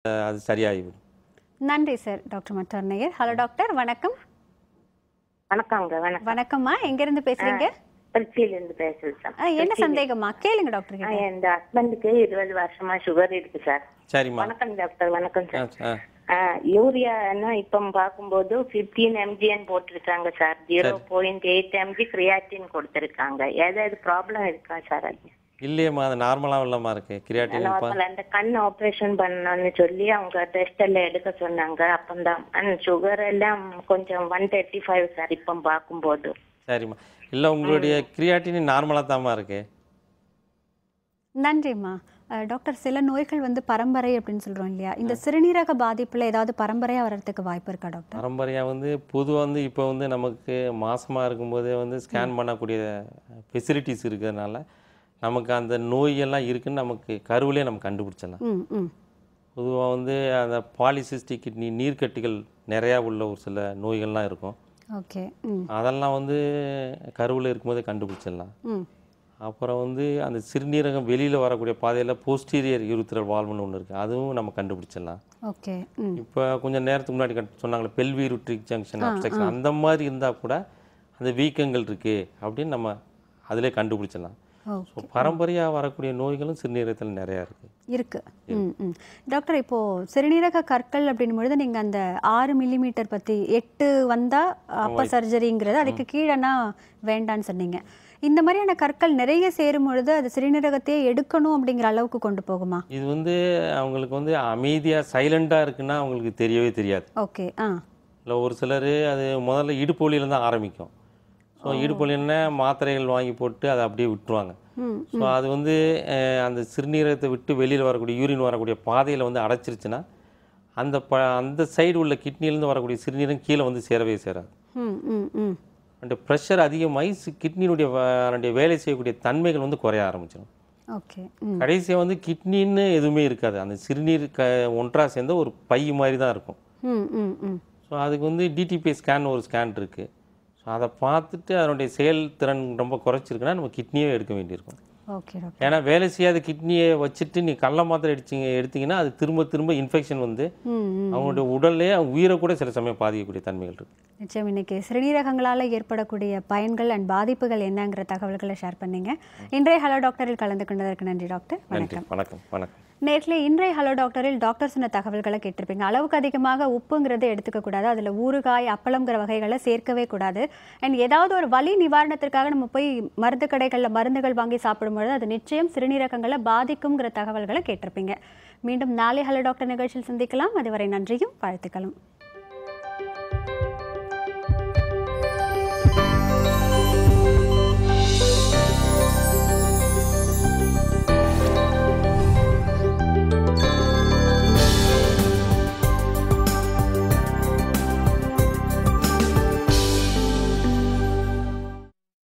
அது சரியாகிவிடும். நன்றி சார். டாக்டர் மற்றொரு நேயர். ஹலோ டாக்டர், வணக்கம். வணக்கங்க. வணக்கம். வணக்கம்மா, எங்க இருந்து பேசுறீங்க? திருச்சியில இருந்து பேசுறேன் சார். என்ன சந்தேகமா கேளுங்க டாக்டர் கிட்ட. என் ஹஸ்பண்டுக்கு 20 வருஷமா சுகர் இருக்கு சார். சரிம்மா. வணக்கம் டாக்டர். வணக்கம் சார். யூரியா இப்ப பார்க்கும்போது 15 mg போட்டிருக்காங்க சார். 0.8 mg கிரியாட்டின் கொடுத்திருக்காங்க. ஏதாவது ப்ராப்ளம் இருக்கா சார்? அது இல்லையம்மா, அது நார்மலாக உள்ளமா இருக்கு. Creatine normal. அந்த கண் ஆபரேஷன் பண்ணணும்னு சொல்லி அவங்க டெஸ்ட் எல்லாம் எடுக்க சொன்னாங்க. அப்பந்தான் சுகர் எல்லாம் கொஞ்சம் 135 சார் இப்ப பார்க்கும்போது. சரிம்மா. இல்லை, உங்களுடைய கிரியாட்டின் நார்மலாக தாம்மா இருக்கு. நன்றிம்மா. டாக்டர், சில நோய்கள் வந்து பரம்பரை அப்படின்னு சொல்றோம் இல்லையா? இந்த சிறுநீரக பாதிப்புல ஏதாவது பரம்பரையா வர்றதுக்கு வாய்ப்பு இருக்கா டாக்டர்? பரம்பரையாக வந்து பொதுவாக வந்து இப்போ வந்து நமக்கு மாசமாக இருக்கும்போதே வந்து ஸ்கேன் பண்ணக்கூடிய ஃபெசிலிட்டிஸ் இருக்கிறதுனால நமக்கு அந்த நோயெல்லாம் இருக்குன்னு நமக்கு கருவிலே நம்ம கண்டுபிடிச்சிடலாம். பொதுவாக வந்து அந்த பாலிசிஸ்டிக் கிட்னி நீர்க்கட்டிகள் நிறையா உள்ள ஒரு சில நோய்கள்லாம் இருக்கும். ஓகே. அதெல்லாம் வந்து கருவில் இருக்கும்போதே கண்டுபிடிச்சிடலாம். அப்புறம் வந்து அந்த சிறுநீரகம் வெளியில் வரக்கூடிய பாதையில் போஸ்டீரியர் யூரித்ரல் வால்வுன்னு ஒன்று இருக்குது, அதுவும் நம்ம கண்டுபிடிச்சிடலாம். ஓகே. இப்போ கொஞ்சம் நேரத்துக்கு முன்னாடி சொன்னாங்களே பெல்வியூரிட்ரிக் ஜங்ஷன் அப்ஸ்ட்ரக்ஷன், அந்த மாதிரி இருந்தால் கூட அந்த வீக்கங்கள் இருக்குது அப்படின்னு நம்ம அதிலே கண்டுபிடிச்சிடலாம். ஸோ பரம்பரையாக வரக்கூடிய நோய்களும் சிறுநீரகத்தில் நிறையா இருக்கு. டாக்டர், இப்போ சிறுநீரக கற்கள் அப்படின்பொழுது நீங்கள் அந்த 6 மில்லிமீட்டர் பற்றி 8 வந்தால் அப்போ சர்ஜரிங்கிறது, அதுக்கு கீழேனா வேண்டான்னு சொன்னீங்க. இந்த மாதிரியான கற்கள் நிறைய சேரும் பொழுது அது சிறுநீரகத்தையே எடுக்கணும் அப்படிங்கிற அளவுக்கு கொண்டு போகுமா? இது வந்து அவங்களுக்கு வந்து அமைதியாக சைலண்டாக இருக்குன்னா அவங்களுக்கு தெரியவே தெரியாது. ஓகே. இல்லை, ஒரு சிலர் அது முதல்ல இடுப்பு வலியில தான் ஆரம்பிக்கும். ஸோ இடுப்பு வலின்னா மாத்திரைகள் வாங்கி போட்டு அதை அப்படியே விட்டுருவாங்க. ஸோ அது வந்து அந்த சிறுநீரகத்தை விட்டு வெளியில் வரக்கூடிய யூரின் வரக்கூடிய பாதையில் வந்து அடைச்சிருச்சுன்னா அந்த சைடு உள்ள கிட்னிலேருந்து வரக்கூடிய சிறுநீரகம் கீழே வந்து சேரவே சேராது. அந்த ப்ரெஷர் அதிகமாகி கிட்னியினுடைய வேலை செய்யக்கூடிய தன்மைகள் வந்து குறைய ஆரம்பிச்சிடும். ஓகே. கடைசியாக வந்து கிட்னின்னு எதுவுமே இருக்காது, அந்த சிறுநீர் ஒன்றாக சேர்ந்த ஒரு பை மாதிரி தான் இருக்கும். ஸோ அதுக்கு வந்து டிடிபி ஸ்கேன் ஒரு ஸ்கேன் இருக்குது. ஸோ அதை பார்த்துட்டு அதனுடைய செயல்திறன் ரொம்ப குறைச்சிருக்குன்னா நம்ம கிட்னியே எடுக்க வேண்டியிருக்கும். ஓகே. ஏன்னா வேலை செய்யாத கிட்னியை வச்சுட்டு நீ கடல மாத்திரை எடுத்தீங்கன்னா அது திரும்ப திரும்ப இன்ஃபெக்ஷன் வந்து அவங்களுடைய உடல்லே உயிரை கூட சில சமயம் பாதிக்கக்கூடிய தன்மைகள் இருக்கு. நிச்சயம். இன்னைக்கு சிறுநீரகங்களால் ஏற்படக்கூடிய பயன்கள் அண்ட் பாதிப்புகள் என்னங்கிற தகவல்களை ஷேர் பண்ணீங்க. இன்றைய ஹலோ டாக்டரில் கலந்து கொண்டதற்கு நன்றி டாக்டர். வணக்கம். வணக்கம். வணக்கம். நேரில் இன்றைய ஹலோ டாக்டரில் டாக்டர் சொன்ன தகவல்களை கேட்டிருப்பீங்க. அளவுக்கு அதிகமாக உப்புங்கிறது எடுத்துக்க கூடாது, அதில் ஊறுகாய் அப்பளம்ங்கிற வகைகளை சேர்க்கவே கூடாது. அண்ட் ஏதாவது ஒரு வலி நிவாரணத்திற்காக நம்ம போய் மருந்து கடைகளில் மருந்துகள் வாங்கி சாப்பிடும்பொழுது அது நிச்சயம் சிறுநீரகங்களை பாதிக்குங்கிற தகவல்களை கேட்டிருப்பீங்க. மீண்டும் நாளை ஹலோ டாக்டர் நிகழ்ச்சியில் சந்திக்கலாம். அதுவரை நன்றியும் வாழ்த்துக்களும்.